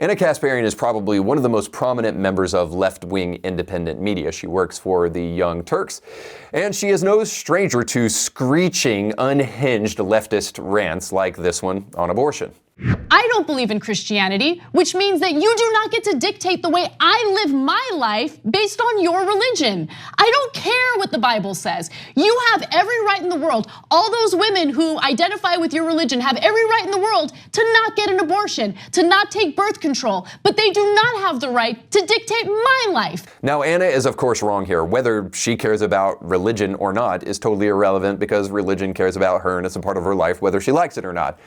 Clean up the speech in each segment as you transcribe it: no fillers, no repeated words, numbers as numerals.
Anna Kasparian is probably one of the most prominent members of left-wing independent media. She works for the Young Turks, and she is no stranger to screeching, unhinged leftist rants like this one on abortion. I don't believe in Christianity, which means that you do not get to dictate the way I live my life based on your religion. I don't care what the Bible says. You have every right in the world. All those women who identify with your religion have every right in the world to not get an abortion, to not take birth control, but they do not have the right to dictate my life. Now, Anna is of course wrong here. Whether she cares about religion or not is totally irrelevant because religion cares about her and it's a part of her life whether she likes it or not.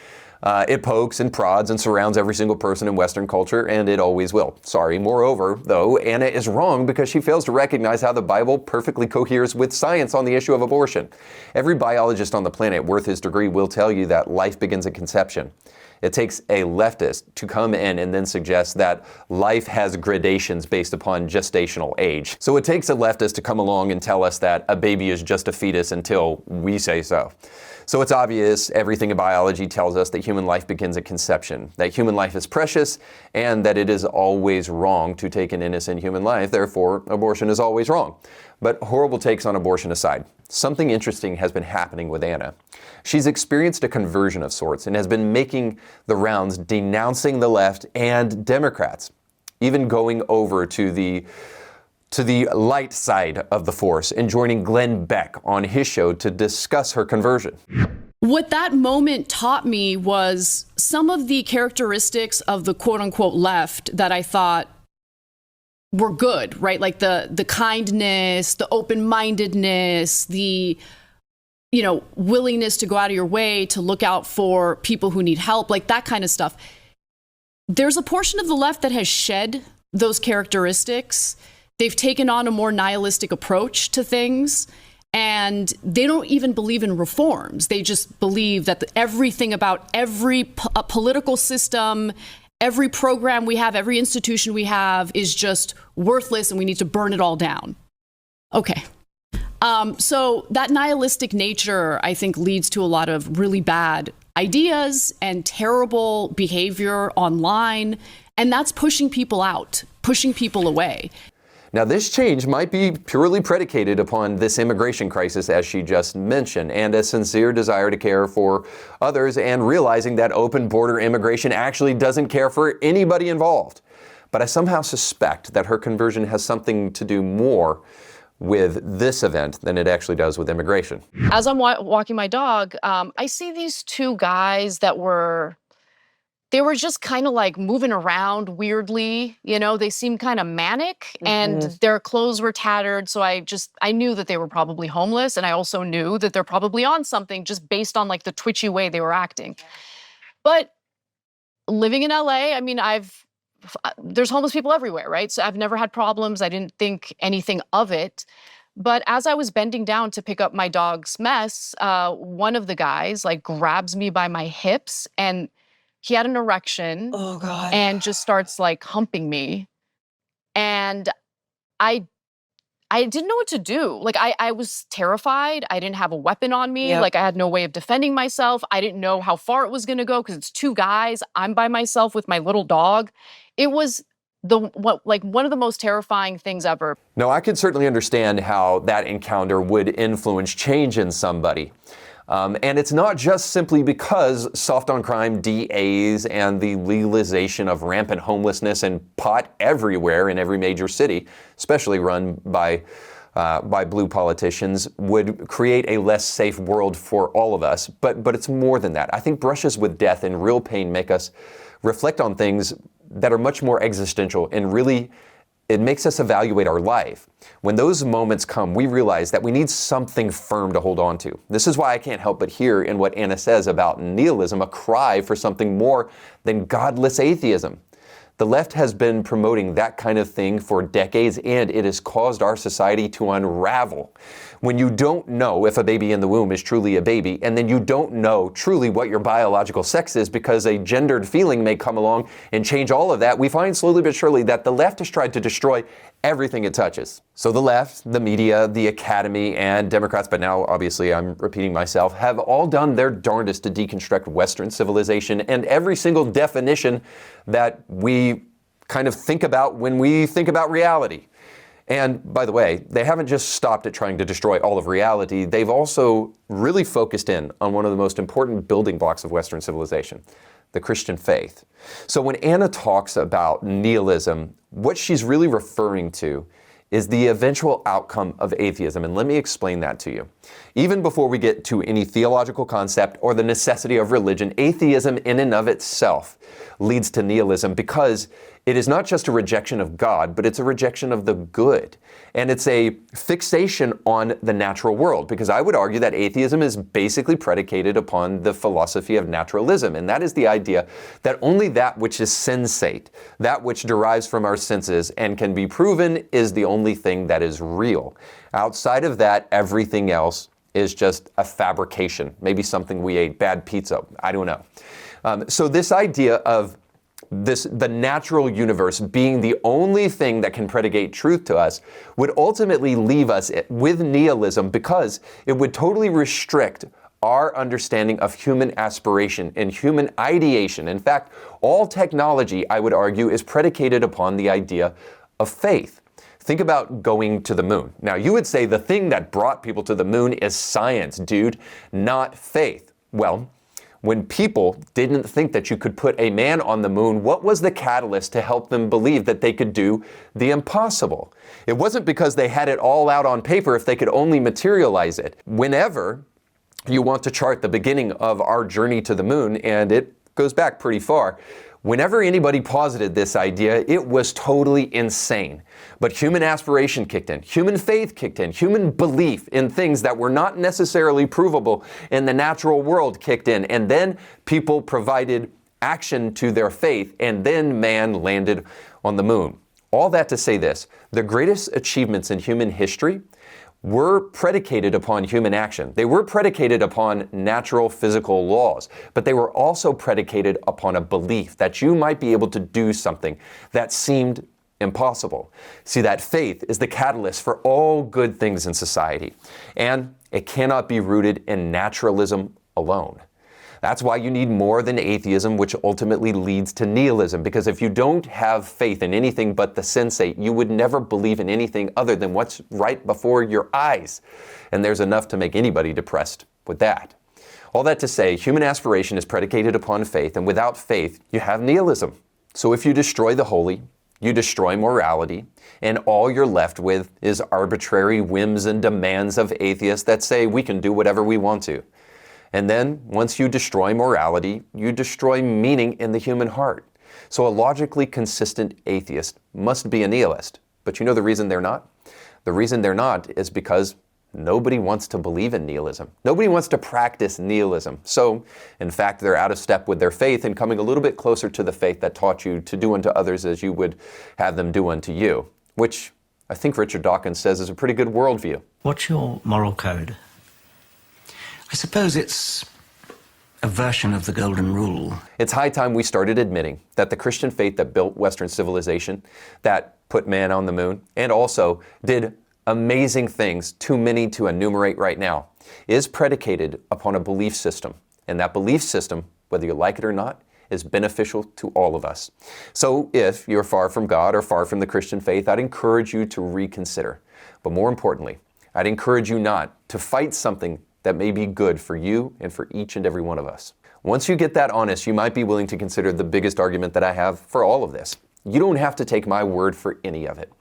It pokes and prods and surrounds every single person in Western culture, and it always will. Sorry. Moreover, though, Anna is wrong because she fails to recognize how the Bible perfectly coheres with science on the issue of abortion. Every biologist on the planet worth his degree will tell you that life begins at conception. It takes a leftist to come in and then suggest that life has gradations based upon gestational age. So it takes a leftist to come along and tell us that a baby is just a fetus until we say so. So it's obvious everything in biology tells us that human life begins at conception, that human life is precious, and that it is always wrong to take an innocent human life. Therefore, abortion is always wrong. But horrible takes on abortion aside, something interesting has been happening with Anna. She's experienced a conversion of sorts and has been making the rounds denouncing the left and Democrats, even going over to the light side of the force and joining Glenn Beck on his show to discuss her conversion. What that moment taught me was some of the characteristics of the quote unquote left that I thought were good, right? Like the kindness, the open-mindedness, the willingness to go out of your way to look out for people who need help, like that kind of stuff. There's a portion of the left that has shed those characteristics. They've taken on a more nihilistic approach to things, and they don't even believe in reforms. They just believe that everything about every political system, every program we have, every institution we have is just worthless and we need to burn it all down. Okay. So that nihilistic nature, I think, leads to a lot of really bad ideas and terrible behavior online, and that's pushing people out, pushing people away. Now, this change might be purely predicated upon this immigration crisis, as she just mentioned, and a sincere desire to care for others and realizing that open border immigration actually doesn't care for anybody involved. But I somehow suspect that her conversion has something to do more with this event than it actually does with immigration. As I'm walking my dog, I see these two guys that were just kind of like moving around weirdly. They seemed kind of manic and their clothes were tattered. So I knew that they were probably homeless. And I also knew that they're probably on something just based on like the twitchy way they were acting. But living in LA, there's homeless people everywhere, right? So I've never had problems. I didn't think anything of it. But as I was bending down to pick up my dog's mess, one of the guys like grabs me by my hips and he had an erection. Oh, God. And just starts like humping me. And I didn't know what to do. Like I was terrified. I didn't have a weapon on me. Yep. Like I had no way of defending myself. I didn't know how far it was gonna go because it's two guys. I'm by myself with my little dog. It was one of the most terrifying things ever. No, I can certainly understand how that encounter would influence change in somebody. And it's not just simply because soft on crime DAs and the legalization of rampant homelessness and pot everywhere in every major city, especially run by blue politicians, would create a less safe world for all of us. But it's more than that. I think brushes with death and real pain make us reflect on things that are much more existential and really it makes us evaluate our life. When those moments come, we realize that we need something firm to hold on to. This is why I can't help but hear in what Anna says about nihilism a cry for something more than godless atheism. The left has been promoting that kind of thing for decades, and it has caused our society to unravel. when you don't know if a baby in the womb is truly a baby, and then you don't know truly what your biological sex is because a gendered feeling may come along and change all of that, we find slowly but surely that the left has tried to destroy everything it touches. So the left, the media, the academy, and Democrats, but now obviously I'm repeating myself, have all done their darndest to deconstruct Western civilization and every single definition that we kind of think about when we think about reality. And by the way, they haven't just stopped at trying to destroy all of reality. They've also really focused in on one of the most important building blocks of Western civilization, the Christian faith. So when Anna talks about nihilism, what she's really referring to is the eventual outcome of atheism. And let me explain that to you. Even before we get to any theological concept or the necessity of religion, atheism in and of itself leads to nihilism because it is not just a rejection of God, but it's a rejection of the good. And it's a fixation on the natural world, because I would argue that atheism is basically predicated upon the philosophy of naturalism. And that is the idea that only that which is sensate, that which derives from our senses and can be proven, is the only thing that is real. Outside of that, everything else is just a fabrication, maybe something we ate, bad pizza, I don't know. So this idea of the natural universe being the only thing that can predicate truth to us would ultimately leave us with nihilism, because it would totally restrict our understanding of human aspiration and human ideation. In fact, all technology, I would argue, is predicated upon the idea of faith. Think about going to the moon. Now, you would say the thing that brought people to the moon is science, dude, not faith. Well, when people didn't think that you could put a man on the moon, what was the catalyst to help them believe that they could do the impossible? It wasn't because they had it all out on paper if they could only materialize it. Whenever you want to chart the beginning of our journey to the moon, and it goes back pretty far, whenever anybody posited this idea, it was totally insane. But human aspiration kicked in, human faith kicked in, human belief in things that were not necessarily provable in the natural world kicked in, and then people provided action to their faith, and then man landed on the moon. All that to say this: the greatest achievements in human history were predicated upon human action. They were predicated upon natural physical laws, but they were also predicated upon a belief that you might be able to do something that seemed impossible. See, that faith is the catalyst for all good things in society, and it cannot be rooted in naturalism alone. That's why you need more than atheism, which ultimately leads to nihilism, because if you don't have faith in anything but the sensate, you would never believe in anything other than what's right before your eyes. And there's enough to make anybody depressed with that. All that to say, human aspiration is predicated upon faith, and without faith, you have nihilism. So if you destroy the holy, you destroy morality, and all you're left with is arbitrary whims and demands of atheists that say we can do whatever we want to. And then, once you destroy morality, you destroy meaning in the human heart. So a logically consistent atheist must be a nihilist. But you know the reason they're not? The reason they're not is because nobody wants to believe in nihilism. Nobody wants to practice nihilism. So, in fact, they're out of step with their faith and coming a little bit closer to the faith that taught you to do unto others as you would have them do unto you, which I think Richard Dawkins says is a pretty good worldview. What's your moral code? I suppose it's a version of the golden rule. It's high time we started admitting that the Christian faith that built Western civilization, that put man on the moon, and also did amazing things, too many to enumerate right now, is predicated upon a belief system. And that belief system, whether you like it or not, is beneficial to all of us. So if you're far from God or far from the Christian faith, I'd encourage you to reconsider. But more importantly, I'd encourage you not to fight something that may be good for you and for each and every one of us. Once you get that honest, you might be willing to consider the biggest argument that I have for all of this. You don't have to take my word for any of it.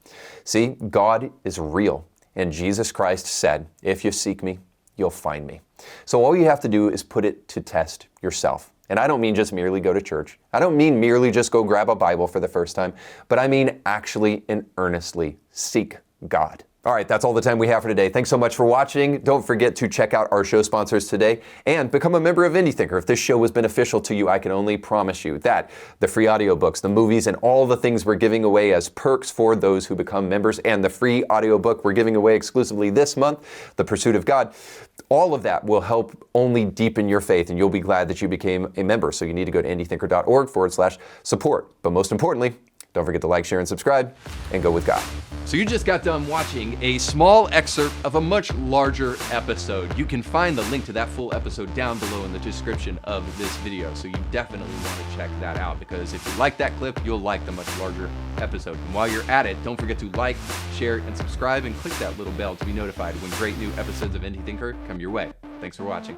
See, God is real, and Jesus Christ said, if you seek me, you'll find me. So all you have to do is put it to test yourself. And I don't mean just merely go to church. I don't mean merely just go grab a Bible for the first time, but I mean actually and earnestly seek God. All right, that's all the time we have for today. Thanks so much for watching. Don't forget to check out our show sponsors today and become a member of Indie Thinker. If this show was beneficial to you, I can only promise you that the free audiobooks, the movies, and all the things we're giving away as perks for those who become members, and the free audiobook we're giving away exclusively this month, The Pursuit of God, all of that will help only deepen your faith, and you'll be glad that you became a member. So you need to go to indiethinker.org/support. But most importantly, don't forget to like, share, and subscribe, and go with God. So you just got done watching a small excerpt of a much larger episode. You can find the link to that full episode down below in the description of this video. So you definitely want to check that out, because if you like that clip, you'll like the much larger episode. And while you're at it, don't forget to like, share, and subscribe, and click that little bell to be notified when great new episodes of Indie Thinker come your way. Thanks for watching.